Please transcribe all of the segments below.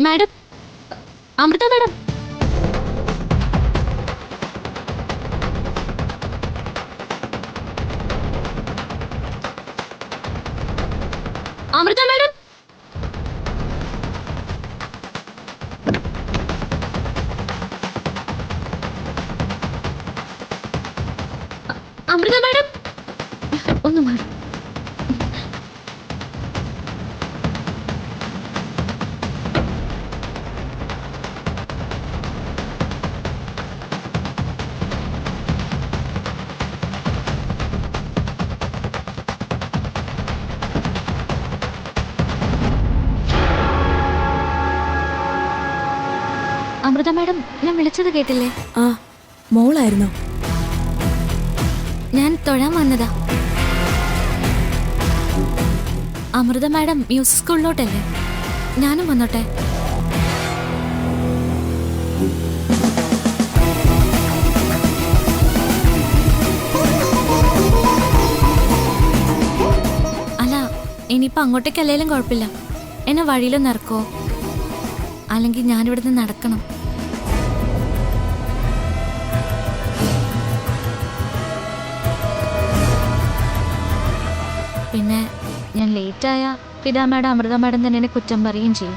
Madam, Amrita madam. Amrita madam. Amrita madam ഒന്ന് മാറി. Amrita madam, ഞാൻ വിളിച്ചത് കേട്ടില്ലേ? ആ, മോളായിരുന്നോ? ഞാൻ തൊഴാൻ വന്നതാ. അമൃത മാഡം മ്യൂസിക് സ്കൂളിലോട്ടല്ലേ? ഞാനും വന്നോട്ടെ? അല്ല, ഇനിയിപ്പോ അങ്ങോട്ടേക്കല്ലേലും കുഴപ്പമില്ല. എന്നെ വഴിയിലൊന്ന് ഇറക്കോ? അല്ലെങ്കിൽ ഞാനിവിടുന്ന് നടക്കണം. പിന്നെ ഞാൻ ലേറ്റായ പിതാ മാഡം അമൃത മാഡം തന്നെ എന്നെ കുറ്റം പറയുകയും ചെയ്യും.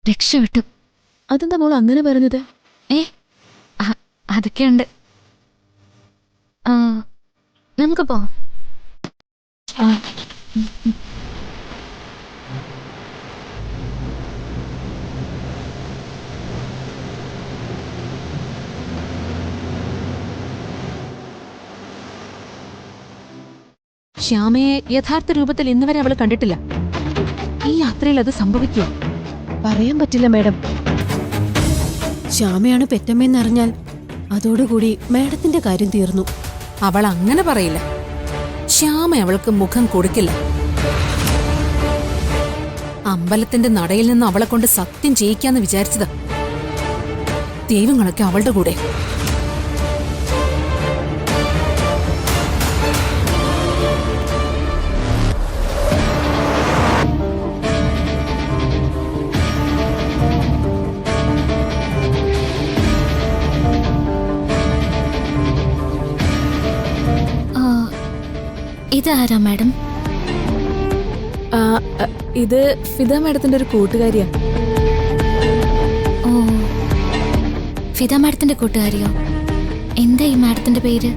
രക്ഷപ്പെട്ടു. അതെന്താ മോൾ അങ്ങനെ പറഞ്ഞത്? അതൊക്കെയുണ്ട്. നമുക്ക് പോവാം. ശ്യാമയെ യഥാർത്ഥ രൂപത്തിൽ ഇന്നുവരെ അവൾ കണ്ടിട്ടില്ല. ഈ യാത്രയിൽ അത് സംഭവിക്കുമോ? പറയാൻ പറ്റില്ല മാഡം. ശ്യാമയാണ് പെറ്റമ്മയെന്നറിഞ്ഞാൽ അതോടുകൂടി മാഡത്തിന്റെ കാര്യം തീർന്നു. അവൾ അങ്ങനെ പറയില്ല. ശ്യാമ അവൾക്ക് മുഖം കൊടുക്കില്ല. അമ്പലത്തിന്റെ നടയിൽ നിന്ന് അവളെ കൊണ്ട് സത്യം ചെയ്യിക്കാന്ന് വിചാരിച്ചത്. ദൈവങ്ങളൊക്കെ അവളുടെ കൂടെ. ഇതാരാ മാഡം? ഇത് ഫിദ മാഡത്തിന്റെ ഒരു കൂട്ടുകാരിയാ. ഓ, ഫിദ മാഡത്തിന്റെ കൂട്ടുകാരിയോ? എന്താ ഈ മാഡത്തിന്റെ പേര്?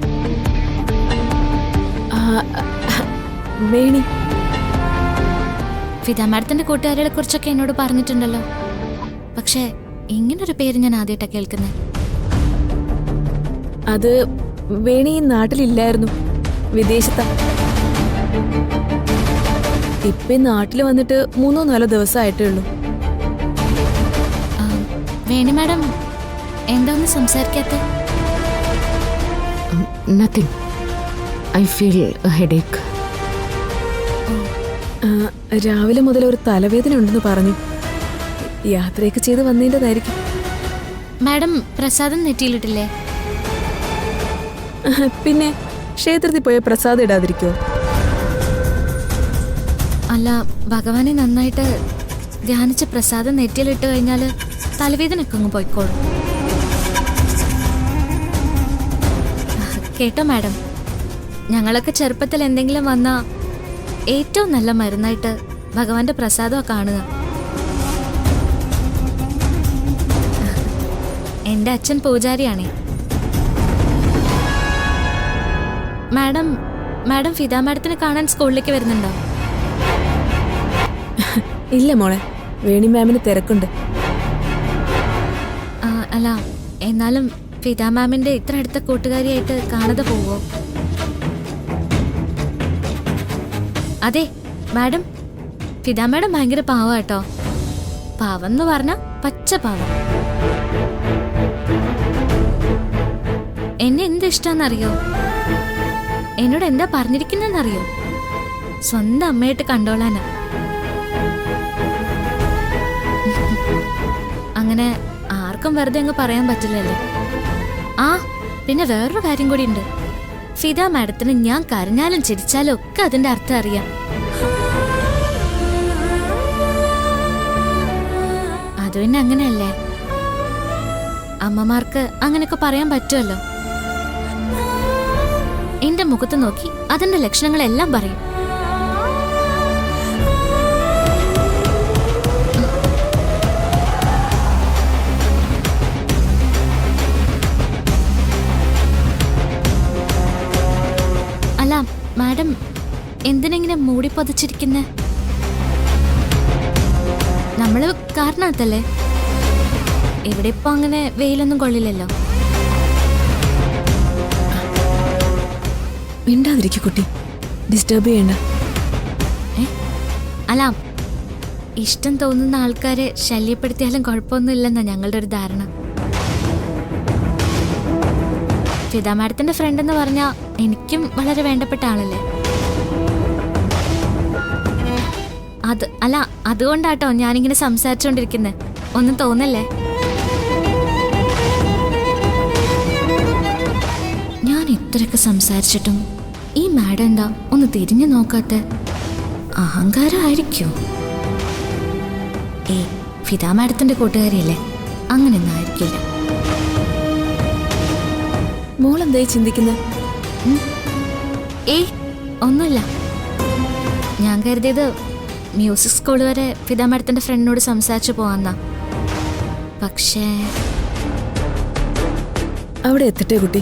വേണി. ഫിദ മാഡത്തിന്റെ കൂട്ടുകാരികളെ കുറിച്ചൊക്കെ എന്നോട് പറഞ്ഞിട്ടുണ്ടല്ലോ. പക്ഷേ ഇങ്ങനൊരു പേര് ഞാൻ ആദ്യമായിട്ടാ കേൾക്കുന്നത്. അത് വേണി നാട്ടിലില്ലായിരുന്നു, വിദേശത്താ. ഇപ്പൊ നാട്ടിൽ വന്നിട്ട് 3-4 ദിവസമായിട്ടേ ഉള്ളൂ. വേണി മാഡം എന്താ ഒന്നും സംസാരിക്കാത്ത? Nothing. I feel a headache. രാവിലെ മുതൽ ഒരു തലവേദന ഉണ്ടെന്ന് പറഞ്ഞു. യാത്രയൊക്കെ ചെയ്ത് വന്നതിൻ്റെതായിരിക്കും. മാഡം പ്രസാദം നെറ്റിയിലിട്ടില്ലേ? പിന്നെ ക്ഷേത്രത്തിൽ പോയ പ്രസാദം ഇടാതിരിക്കോ? അല്ല, ഭഗവാനെ നന്നായിട്ട് ധ്യാനിച്ച പ്രസാദം നെറ്റിയിലിട്ട് കഴിഞ്ഞാല് തലവേദനയൊക്കെ അങ്ങ് പോയിക്കോളും. കേട്ടോ മാഡം, ഞങ്ങളൊക്കെ ചെറുപ്പത്തിൽ എന്തെങ്കിലും വന്നാ ഏറ്റവും നല്ല മരുന്നായിട്ട് ഭഗവാന്റെ പ്രസാദമാണ് കാണുക. എന്റെ അച്ഛൻ പൂജാരിയാണേ. മാഡം ഫിദ മാഡത്തിനെ കാണാൻ സ്കൂളിലേക്ക് വരുന്നുണ്ടോ? ഇല്ല മോളെ, വേണി മാമിന് തിരക്കുണ്ട്. അല്ല, എന്നാലും ഫിദ മാമിന്റെ ഇത്ര അടുത്ത കൂട്ടുകാരിയായിട്ട് കാണാതെ പോവോ? അതെ മാഡം, ഫിദ മാഡം ഭയങ്കര പാവ കേട്ടോ. പാവം എന്ന് പറഞ്ഞ പച്ച പാവം. എന്നെ എന്ത് ഇഷ്ടാന്നറിയോ? എന്നോട് എന്താ പറഞ്ഞിരിക്കുന്നെന്നറിയോ? സ്വന്തം അമ്മയായിട്ട് കണ്ടോളാനാ. അങ്ങനെ ആർക്കും വെറുതെ അങ്ങ് പറയാൻ പറ്റില്ലല്ലോ. ആ പിന്നെ വേറൊരു കാര്യം കൂടി ഉണ്ട്. ഫിദ മാഡത്തിന് ഞാൻ കരഞ്ഞാലും ചിരിച്ചാലും ഒക്കെ അതിന്റെ അർത്ഥം അറിയാം. അത് പിന്നെ അങ്ങനെയല്ലേ, അമ്മമാർക്ക് അങ്ങനെയൊക്കെ പറയാൻ പറ്റുമല്ലോ. എന്റെ മുഖത്ത് നോക്കി അതിന്റെ ലക്ഷണങ്ങളെല്ലാം പറയും. അല്ല മാഡം, എന്തിനെങ്ങനെ മൂടി പൊതിച്ചിരിക്കുന്നെ? നമ്മള് കാരണത്തല്ലേ? ഇവിടെ ഇപ്പൊ അങ്ങനെ വെയിലൊന്നും കൊള്ളില്ലല്ലോ. മിണ്ടാതിരിക്കു കുട്ടി, ഡിസ്റ്റർബ് ചെയ്യണ്ട. അല്ല, ഇഷ്ടം തോന്നുന്ന ആൾക്കാരെ ശല്യപ്പെടുത്തിയാലും കുഴപ്പമൊന്നുമില്ലെന്നാ ഞങ്ങളുടെ ഒരു ധാരണ. ഫിദ മാഡത്തിന്റെ ഫ്രണ്ട് എന്ന് പറഞ്ഞാൽ എനിക്കും വളരെ വേണ്ടപ്പെട്ട ആളല്ലേ. അതുകൊണ്ടാട്ടോ ഞാനിങ്ങനെ സംസാരിച്ചോണ്ടിരിക്കുന്നത്. ഒന്നും തോന്നല്ലേ. ഞാൻ ഇത്രയൊക്കെ സംസാരിച്ചിട്ടും ഈ മാഡം എന്താ ഒന്ന് തിരിഞ്ഞു നോക്കാത്ത? അഹങ്കാരമായിരിക്കോ? ഫിദ മാഡത്തിന്റെ കൂട്ടുകാരിയല്ലേ, അങ്ങനെയൊന്നും ആയിരിക്കില്ല. മോളെന്തായി ചിന്തിക്കുന്നത്? ഒന്നുമില്ല. ഞാൻ കരുതിയത് മ്യൂസിക് സ്കൂൾ വരെ ഫിദ മാഡത്തിന്റെ ഫ്രണ്ടിനോട് സംസാരിച്ചു പോവാന്നാ. പക്ഷേ അവിടെ എത്തട്ടെ കുട്ടി.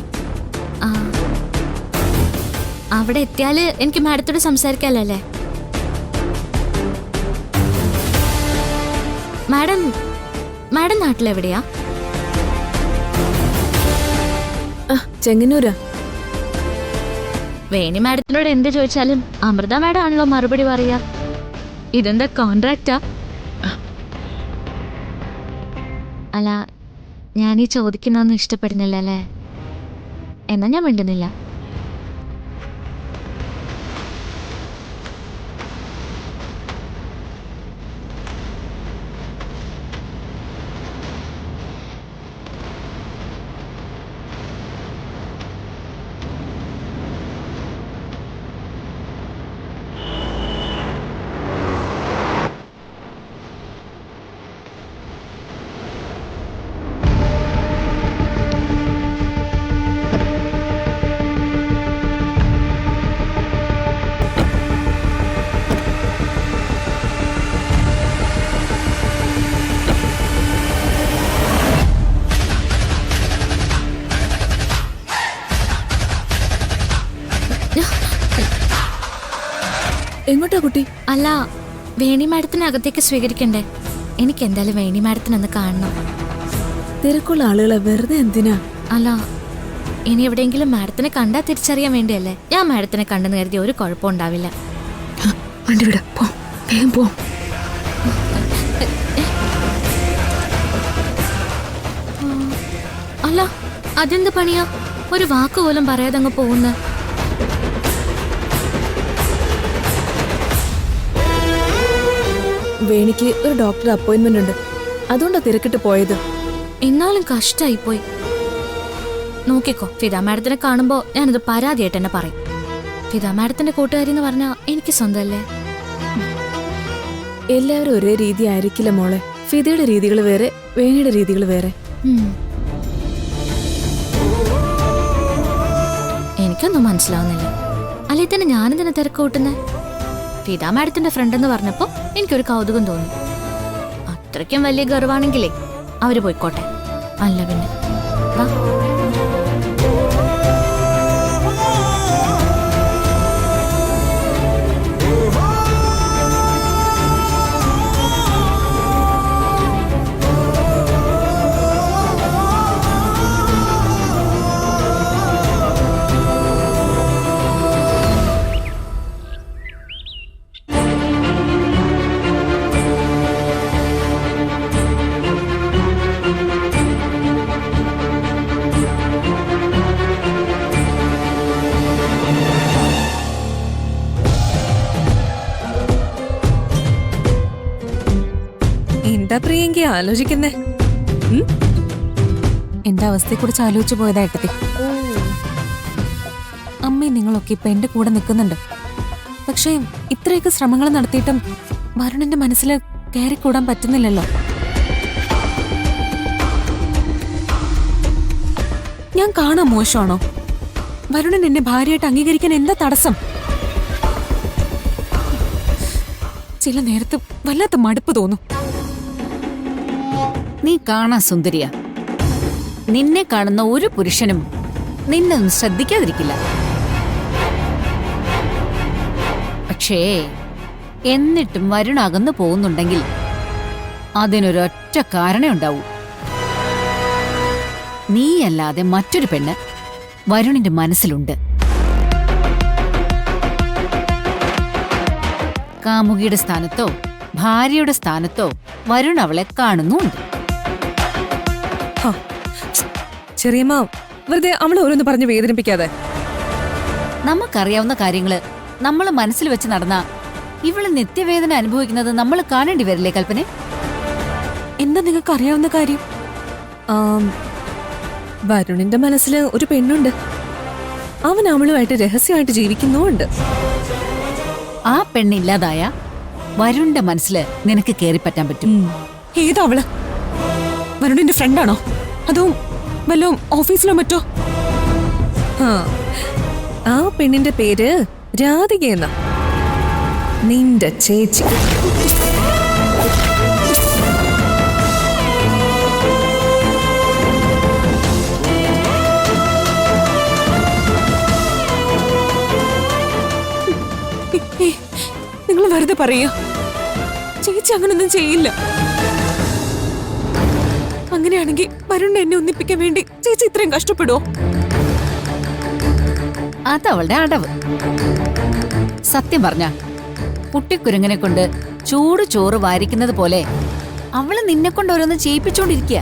അവിടെ എത്തിയാല് എനിക്ക് മാഡത്തോട് സംസാരിക്കാല്ലേ? മാഡം നാട്ടിലെവിടെയാ? ചെങ്ങന്നൂരാ. വേണി മാഡത്തിനോട് എന്ത് ചോദിച്ചാലും അമൃത മാഡം ആണല്ലോ മറുപടി പറയാ. ഇതെന്താ കോൺട്രാക്റ്റാ? അല്ല, ഞാനീ ചോദിക്കുന്നൊന്നും ഇഷ്ടപ്പെടുന്നില്ല അല്ലേ? എന്നാ ഞാൻ മിണ്ടുന്നില്ല. എങ്ങോട്ടാ കുട്ടി? അല്ല, വേണി മാഡത്തിനെ അകത്തേക്ക് സ്വീകരിക്കണ്ടേ? എനിക്ക് എന്തായാലും വേണി മാഡത്തിനൊന്ന് കാണണം. തിരക്കുള്ള ആളുകളെ വെറുതെ എന്തിനാ? അല്ല, ഇനി എവിടെയെങ്കിലും മാഡത്തിനെ കണ്ടാ തിരിച്ചറിയാൻ വേണ്ടിയല്ലേ. ഞാൻ മാഡത്തിനെ കണ്ടെന്ന് കരുതി ഒരു കുഴപ്പം ഉണ്ടാവില്ല. വണ്ടി വിടാ, പോ, വേഗം പോ. അല്ല, അതെന്ത് പണിയാ? ഒരു വാക്ക് പോലും പറയാതെ അങ്ങ് പോകുന്ന. വേണിക്ക് ഒരു ഡോക്ടർ അപ്പോയിന്റ്മെന്റ് ഉണ്ട്, അതുകൊണ്ടാ തിരക്കിട്ട് പോയത്. എന്നാലും കഷ്ടായി പോയി. നോക്കിക്കോ, ഫിദ മാഡത്തിനെ കാണുമ്പോ ഞാനത് പരാതിയായിട്ട് തന്നെ പറയും. ഫിദ മാഡത്തിന്റെ കൂട്ടുകാരി എന്ന് പറഞ്ഞാ എനിക്ക് സ്വന്തമല്ലേ. എല്ലാവരും ഒരേ രീതി ആയിരിക്കില്ല മോളെ. ഫിദയുടെ രീതികൾ വേറെ, വേണിയുടെ രീതികൾ വേറെ. എനിക്കൊന്നും മനസ്സിലാവുന്നില്ല. അല്ലെ തന്നെ ഞാനെന്തിനെ തിരക്ക് കൂട്ടുന്നേ? ഫിദ മാഡത്തിന്റെ ഫ്രണ്ട് എന്ന് പറഞ്ഞപ്പോ എനിക്കൊരു കൗതുകം തോന്നി. അത്രയ്ക്കും വലിയ ഗർവാണെങ്കിലേ അവര് പോയിക്കോട്ടെ. അല്ല പിന്നെ വാ. എന്താ പ്രിയങ്കി ആലോചിക്കുന്നേ? എന്റെ അവസ്ഥയെക്കുറിച്ച് ആലോചിച്ചു പോയതാ ഏട്ടത്തി. അമ്മയും നിങ്ങളൊക്കെ ഇപ്പൊ എന്റെ കൂടെ നിൽക്കുന്നുണ്ട്. പക്ഷേ ഇത്രയൊക്കെ ശ്രമങ്ങൾ നടത്തിയിട്ടും വരുണിന്റെ മനസ്സിൽ കയറിക്കൂടാൻ പറ്റുന്നില്ലല്ലോ. ഞാൻ കാണാൻ മോശമാണോ? വരുണൻ എന്നെ ഭാര്യയായിട്ട് അംഗീകരിക്കാൻ എന്താ തടസ്സം? ചില നേരത്ത് വല്ലാത്ത മടുപ്പ് തോന്നും. നീ കാണാൻ സുന്ദരിയ. നിന്നെ കാണുന്ന ഒരു പുരുഷനും നിന്നൊന്നും ശ്രദ്ധിക്കാതിരിക്കില്ല. പക്ഷേ എന്നിട്ടും വരുൺ അകന്നു പോകുന്നുണ്ടെങ്കിൽ അതിനൊരൊറ്റ കാരണേ ഉണ്ടാവൂ. നീയല്ലാതെ മറ്റൊരു പെണ്ണ് വരുണിന്റെ മനസ്സിലുണ്ട്. കാമുകിയുടെ സ്ഥാനത്തോ ഭാര്യയുടെ സ്ഥാനത്തോ വരുൺ അവളെ കാണുന്നുണ്ട്. ചെറിയമ്മ വെറുതെ അവളെ ഓരോന്ന് പറഞ്ഞ് വേദനിപ്പിക്കാതെ. നമുക്കറിയാവുന്ന കാര്യങ്ങള് നമ്മൾ മനസ്സിൽ വെച്ച് നടന്ന ഇവള് നിത്യവേദന അനുഭവിക്കുന്നത് നമ്മൾ കാണേണ്ടി വരില്ലേ കൽപ്പനെ? എന്താ നിങ്ങൾക്ക് അറിയാവുന്ന കാര്യം? വരുണിന്റെ മനസ്സിൽ ഒരു പെണ്ണുണ്ട്. അവൻ അവളുമായിട്ട് രഹസ്യമായിട്ട് ജീവിക്കുന്നുമുണ്ട്. ആ പെണ്ണില്ലാതായ വരുണിന്റെ മനസ്സില് നിനക്ക് കേറിപ്പറ്റാൻ പറ്റും. ഏതാ അവള്? വരുണിന്റെ ഫ്രണ്ടാണോ? അതോ വല്ലോ ഓഫീസിലോ മറ്റോ? ആ പെണ്ണിന്റെ പേര് രാധിക എന്ന. നിന്റെ ചേച്ചി. നിങ്ങൾ വെറുതെ പറയാ. ചേച്ചി അങ്ങനൊന്നും ചെയ്യില്ല. അങ്ങനെയാണെങ്കിൽ വരുണിനെ എന്നെ ഒന്നിപ്പിക്കാൻ വേണ്ടി ചേച്ചി ഇത്രയും കഷ്ടപ്പെടുവോ? അതവളുടെ അടവ്. സത്യം പറഞ്ഞ കുട്ടിക്കുരങ്ങനെ കൊണ്ട് ചൂട് ചോറ് വാരിക്കുന്നത് പോലെ അവള് നിന്നെ കൊണ്ട് ഓരോന്ന് ചെയ്യിപ്പിച്ചോണ്ടിരിക്കുക.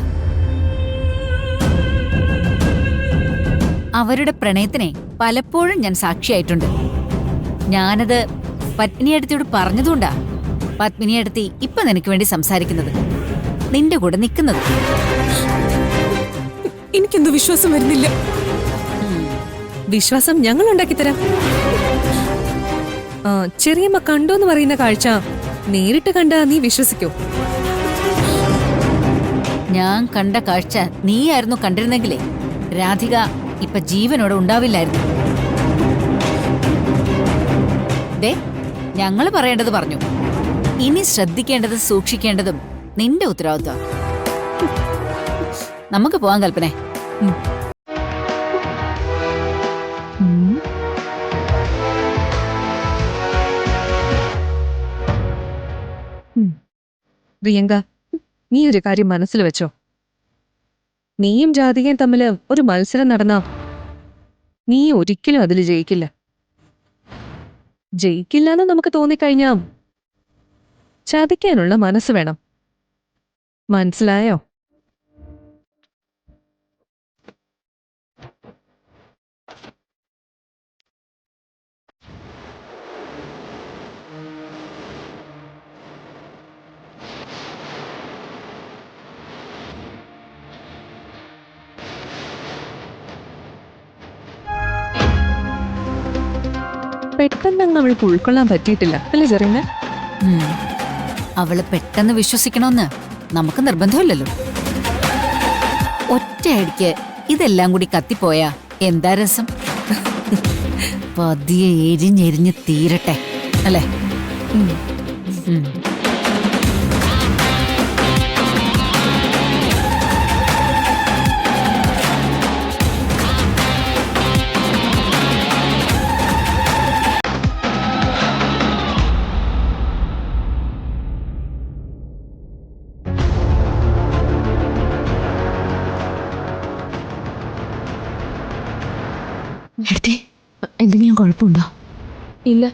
അവരുടെ പ്രണയത്തിനെ പലപ്പോഴും ഞാൻ സാക്ഷിയായിട്ടുണ്ട്. ഞാനത് പത്മിനിയടുത്തിയോട് പറഞ്ഞതുകൊണ്ടാ പത്മിനിയടുത്തി ഇപ്പൊ നിനക്ക് വേണ്ടി സംസാരിക്കുന്നത്, നിന്റെ കൂടെ നിൽക്കുന്നത്. എനിക്കെന്തോ വിശ്വാസം വരുന്നില്ല. വിശ്വാസം ഞങ്ങൾ ഉണ്ടാക്കിത്തരാം. ചെറിയമ്മ കണ്ടോന്ന് പറയുന്ന കാഴ്ച നേരിട്ട് കണ്ടാ നീ വിശ്വസിക്കോ? ഞാൻ കണ്ട കാഴ്ച നീയായിരുന്നു കണ്ടിരുന്നെങ്കിലേ രാധിക ഇപ്പൊ ജീവനോടെ ഉണ്ടാവില്ലായിരുന്നു. ദേ, ഞങ്ങള് പറയേണ്ടത് പറഞ്ഞു. ഇനി ശ്രദ്ധിക്കേണ്ടതും സൂക്ഷിക്കേണ്ടതും നിന്റെ ഉത്തരവാദിത്വം. നമുക്ക് പോവാൻ കൽപ്പനെ. പ്രിയങ്ക, നീ ഒരു കാര്യം മനസ്സിൽ വെച്ചോ. നീയും ജാതികയും തമ്മില് ഒരു മത്സരം നടന്നാ നീ ഒരിക്കലും അതിൽ ജയിക്കില്ല. ജയിക്കില്ലെന്ന് നമുക്ക് തോന്നിക്കഴിഞ്ഞാ ചതിക്കാനുള്ള മനസ്സ് വേണം. മനസ്സിലായോ? പെട്ടെന്ന് അവൾക്ക് ഉൾക്കൊള്ളാൻ പറ്റിയിട്ടില്ല അല്ലേ ചെറിയ? അവള് പെട്ടെന്ന് വിശ്വസിക്കണമെന്ന് നമുക്ക് നിർബന്ധമില്ലല്ലോ. ഒറ്റയടിക്ക് ഇതെല്ലാം കൂടി കത്തിപ്പോയാ എന്താ രസം? പതിയെ എരിഞ്ഞെരിഞ്ഞ് തീരട്ടെ അല്ലേ? എടുത്തേ, എന്തെങ്കിലും കുഴപ്പമുണ്ടോ? ഇല്ല,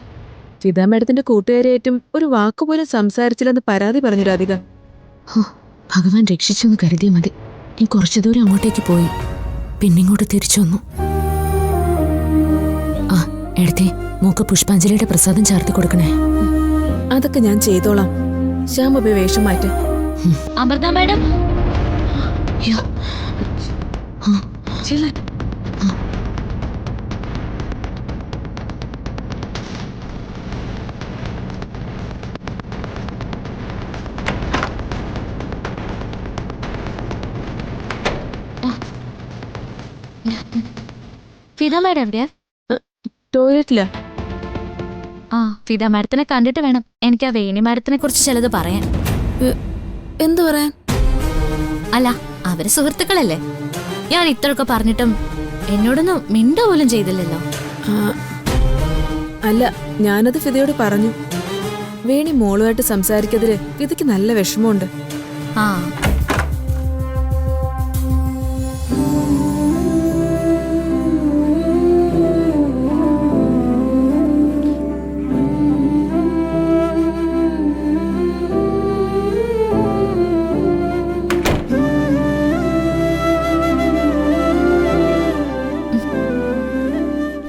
ഫിദ മാഡത്തിന്റെ കൂട്ടുകാരിയായിട്ടും ഒരു വാക്കുപോലും സംസാരിച്ചില്ലെന്ന് പരാതി പറഞ്ഞു രാധിക. ഭഗവാൻ രക്ഷിച്ചെന്ന് കരുതിയാൽ മതി. നീ കുറച്ചു ദൂരം അങ്ങോട്ടേക്ക് പോയി, പിന്നിങ്ങോട്ട് തിരിച്ചു വന്നു. ആ എടുത്തേ, മൂക്ക് പുഷ്പാഞ്ജലിയുടെ പ്രസാദം ചേർത്ത് കൊടുക്കണേ. അതൊക്കെ ഞാൻ ചെയ്തോളാം. ശ്യാമ പോയി വേഷം മാറ്റ്. അമൃത മാഡം, അയ്യോ. ആ, ചെല്ല്. ഫിദ മാഡം എവിടെയാ? ടോയ്ലറ്റിലാ. ആ, ഫിദ മാഡത്തിനെ കണ്ടിട്ട് വേണം എനിക്ക് ആ വേണി മാഡത്തിനെ കുറിച്ച് ചിലത് പറയാൻ. എന്തു പറയാൻ? അല്ല, അവര് സുഹൃത്തുക്കളല്ലേ. ഞാൻ ഇത്രയൊക്കെ പറഞ്ഞിട്ടും എന്നോടൊന്നും മിണ്ട പോലും ചെയ്തില്ലല്ലോ. അല്ല, ഞാനത് ഫിദയോട് പറഞ്ഞു. വേണി മോളുമായിട്ട് സംസാരിക്കതില് ഫിദയ്ക്ക് നല്ല വിഷമമുണ്ട്. ആ,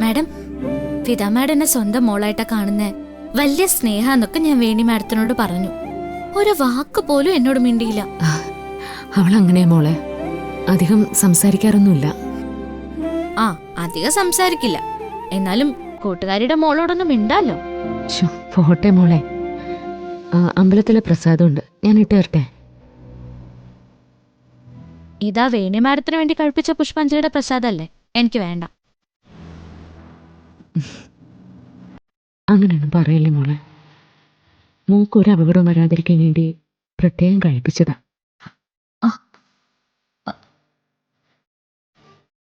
മാഡം, ഫിദ മാഡം എന്നെ സ്വന്തം മോളായിട്ടാ കാണുന്നേ. വലിയ സ്നേഹാന്നൊക്കെ ഞാൻ വേണി മാഡത്തിനോട് പറഞ്ഞു. ഒരു വാക്ക് പോലും എന്നോട് മിണ്ടിയില്ല. അവളങ്ങനെയാ മോളെ, അധികം സംസാരിക്കാറൊന്നുമില്ല. ആ, അധികം സംസാരിക്കില്ല. എന്നാലും കൂട്ടുകാരിയുടെ മോളോടൊന്നും മിണ്ടാലോ. ശ്ശോ, പോട്ടെ മോളെ. അമ്പലത്തിലെ പ്രസാദമുണ്ട്, ഞാൻ ഇട്ട് തരട്ടെ? ഇതാ വേണി മാഡത്തിന് വേണ്ടി കഴിപ്പിച്ച പുഷ്പാഞ്ജലിയുടെ പ്രസാദല്ലേ, എനിക്ക് വേണ്ട. അങ്ങനെയൊന്നും പറയല്ലേ മോളെ. മൂക്കൊരു അപകടം വരാതിരിക്കാൻ വേണ്ടി പ്രത്യേകം കഴിപ്പിച്ചതാ.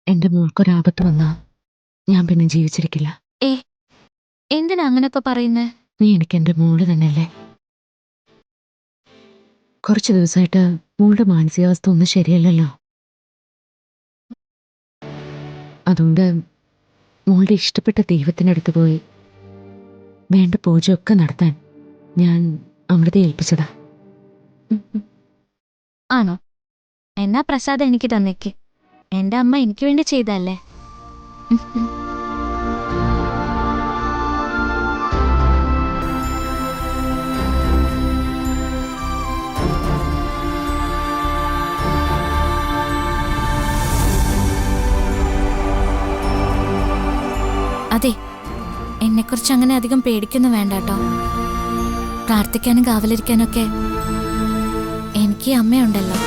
എന്റെ മോൾക്കൊരാപത്ത് വന്നാ ഞാൻ പിന്നെ ജീവിച്ചിരിക്കില്ല. എന്തിനാ അങ്ങനെയൊക്കെ പറയുന്നേ? നീ എനിക്ക് എന്റെ മോള് തന്നെയല്ലേ. കുറച്ച് ദിവസമായിട്ട് മോളുടെ മാനസികാവസ്ഥ ഒന്നും ശരിയല്ലല്ലോ. അതുകൊണ്ട് മോളുടെ ഇഷ്ടപ്പെട്ട ദൈവത്തിനടുത്ത് പോയി വേണ്ട പൂജയൊക്കെ നടത്താൻ ഞാൻ അമൃതയെ ഏൽപ്പിച്ചതാ. ആണോ? എന്നാ പ്രസാദം എനിക്ക് തന്നേക്ക്. എന്റെ അമ്മ എനിക്ക് വേണ്ടി ചെയ്തല്ലേ. അതെ, എന്നെക്കുറിച്ച് അങ്ങനെ അധികം പേടിക്കൊന്നും വേണ്ട കേട്ടോ. പ്രാർത്ഥിക്കാനും കാവലിരിക്കാനൊക്കെ എനിക്ക് അമ്മയുണ്ടല്ലോ.